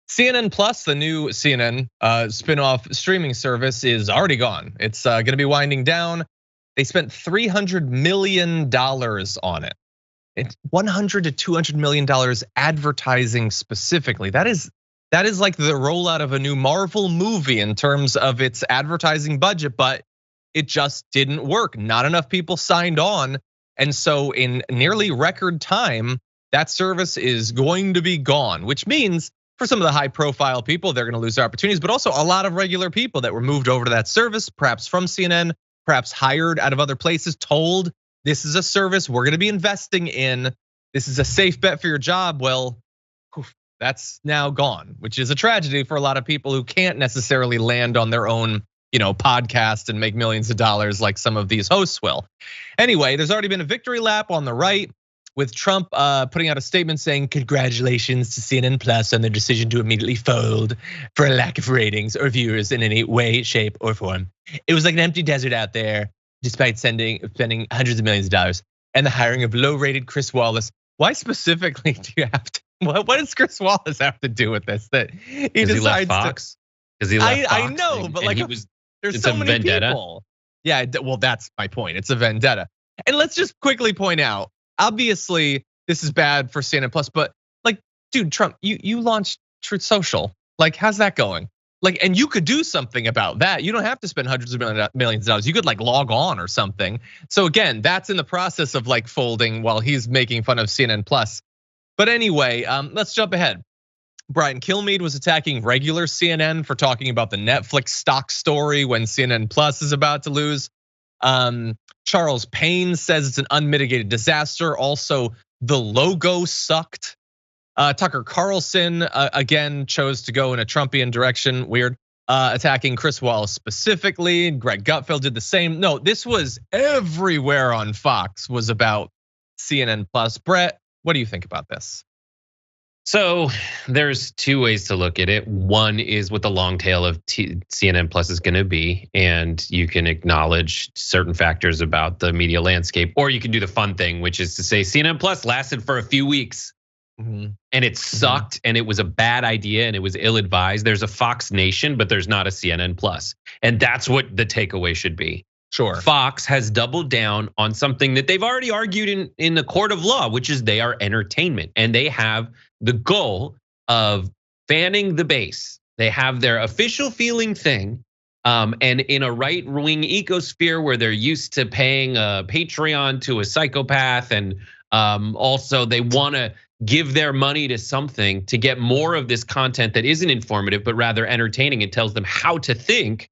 CNN Plus, the new CNN spinoff streaming service, is already gone. It's going to be winding down. They spent $300 million on it. It's $100 to $200 million advertising specifically. That is like the rollout of a new Marvel movie in terms of its advertising budget, but it just didn't work. Not enough people signed on. And so in nearly record time, that service is going to be gone, which means for some of the high profile people, they're gonna lose their opportunities, but also a lot of regular people that were moved over to that service, perhaps from CNN, perhaps hired out of other places, told this is a service we're gonna be investing in. This is a safe bet for your job. Well, that's now gone, which is a tragedy for a lot of people who can't necessarily land on their own, podcast and make millions of dollars like some of these hosts will. Anyway, there's already been a victory lap on the right, with Trump putting out a statement saying, congratulations to CNN Plus on their decision to immediately fold for a lack of ratings or viewers in any way, shape, or form. It was like an empty desert out there, despite spending hundreds of millions of dollars and the hiring of low-rated Chris Wallace. Why specifically do you have to, what does Chris Wallace have to do with this? That he decides he left Fox? Because he left Fox. I know, but like there's so many vendetta. People. Yeah, well, that's my point. It's a vendetta. And let's just quickly point out, obviously, this is bad for CNN Plus, but like, dude, Trump, you launched Truth Social. Like, how's that going? Like, and you could do something about that. You don't have to spend hundreds of millions of dollars. You could like log on or something. So again, that's in the process of like folding while he's making fun of CNN Plus. But anyway, let's jump ahead. Brian Kilmeade was attacking regular CNN for talking about the Netflix stock story when CNN Plus is about to lose. Charles Payne says it's an unmitigated disaster. Also, the logo sucked. Tucker Carlson again chose to go in a Trumpian direction, weird, attacking Chris Wallace specifically. Greg Gutfeld did the same. No, this was everywhere on Fox was about CNN Plus. Brett, what do you think about this? So there's two ways to look at it. One is what the long tail of CNN Plus is gonna be, and you can acknowledge certain factors about the media landscape, or you can do the fun thing, which is to say CNN Plus lasted for a few weeks and it sucked and it was a bad idea and it was ill-advised. There's a Fox Nation, but there's not a CNN Plus. And that's what the takeaway should be. Sure. Fox has doubled down on something that they've already argued in the court of law, which is they are entertainment, and they have the goal of fanning the base. They have their official feeling thing, and in a right-wing ecosphere where they're used to paying a Patreon to a psychopath, and also they want to give their money to something to get more of this content that isn't informative but rather entertaining and tells them how to think.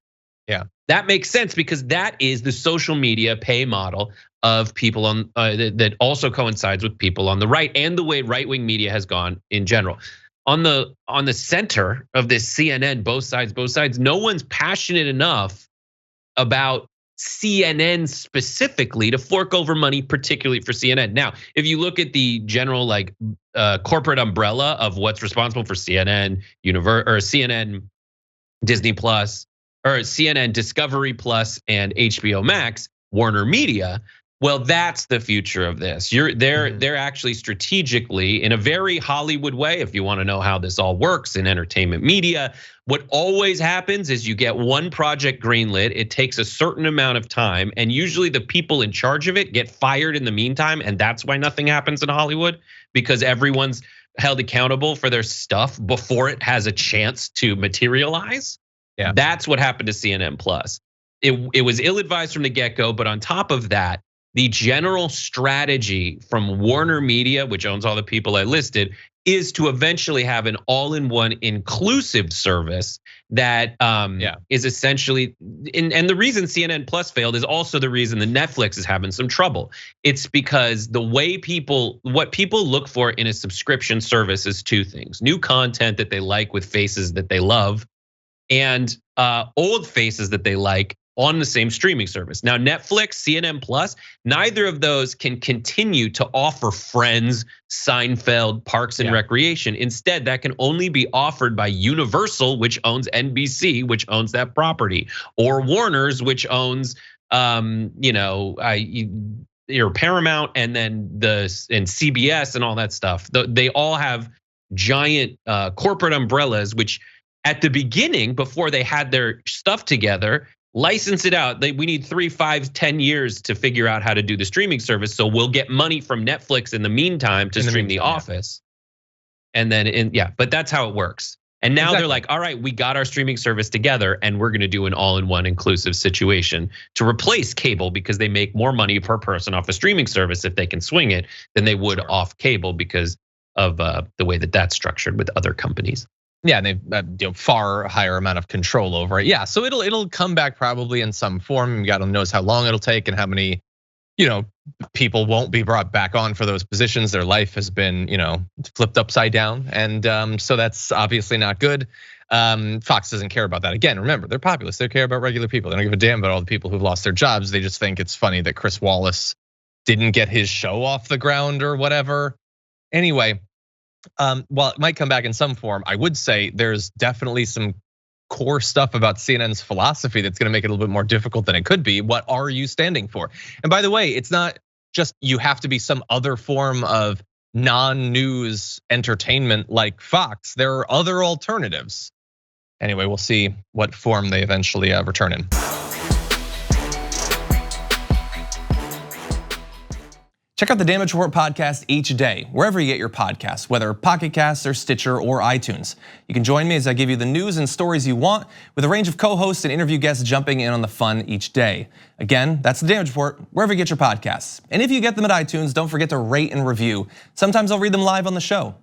Yeah, that makes sense because that is the social media pay model of people on that also coincides with people on the right and the way right-wing media has gone in general. On the center of this CNN, both sides, no one's passionate enough about CNN specifically to fork over money, particularly for CNN. Now, if you look at the general like corporate umbrella of what's responsible for CNN, CNN, Disney Plus, or CNN Discovery Plus and HBO Max, Warner Media, well, that's the future of this. They're actually strategically in a very Hollywood way, if you want to know how this all works in entertainment media. What always happens is you get one project greenlit, it takes a certain amount of time, and usually the people in charge of it get fired in the meantime, and that's why nothing happens in Hollywood, because everyone's held accountable for their stuff before it has a chance to materialize. Yeah, that's what happened to CNN Plus. It was ill-advised from the get-go, but on top of that, the general strategy from Warner Media, which owns all the people I listed, is to eventually have an all-in-one inclusive service that is essentially, and the reason CNN Plus failed is also the reason that Netflix is having some trouble. It's because the way what people look for in a subscription service is two things: new content that they like with faces that they love, and old faces that they like on the same streaming service. Now, Netflix, CNN Plus, neither of those can continue to offer Friends, Seinfeld, Parks and Recreation. Instead, that can only be offered by Universal, which owns NBC, which owns that property, or Warner's, which owns your Paramount and then and CBS and all that stuff. They all have giant corporate umbrellas, which at the beginning, before they had their stuff together, license it out. We need 3, 5, 10 years to figure out how to do the streaming service. So we'll get money from Netflix in the meantime to stream The Office. And then, but that's how it works. And now they're like, all right, we got our streaming service together and we're gonna do an all-in-one inclusive situation to replace cable, because they make more money per person off a streaming service if they can swing it than they would off cable because of the way that that's structured with other companies. Yeah, and they've far higher amount of control over it. Yeah, so it'll come back probably in some form. God knows how long it'll take and how many, people won't be brought back on for those positions. Their life has been, flipped upside down, and so that's obviously not good. Fox doesn't care about that. Again, remember, they're populist. They care about regular people. They don't give a damn about all the people who've lost their jobs. They just think it's funny that Chris Wallace didn't get his show off the ground or whatever. Anyway. While it might come back in some form, I would say there's definitely some core stuff about CNN's philosophy that's gonna make it a little bit more difficult than it could be. What are you standing for? And by the way, it's not just you have to be some other form of non-news entertainment like Fox. There are other alternatives. Anyway, we'll see what form they eventually return in. Check out the Damage Report podcast each day, wherever you get your podcasts, whether Pocket Casts or Stitcher or iTunes. You can join me as I give you the news and stories you want, with a range of co-hosts and interview guests jumping in on the fun each day. Again, that's the Damage Report, wherever you get your podcasts. And if you get them at iTunes, don't forget to rate and review. Sometimes I'll read them live on the show.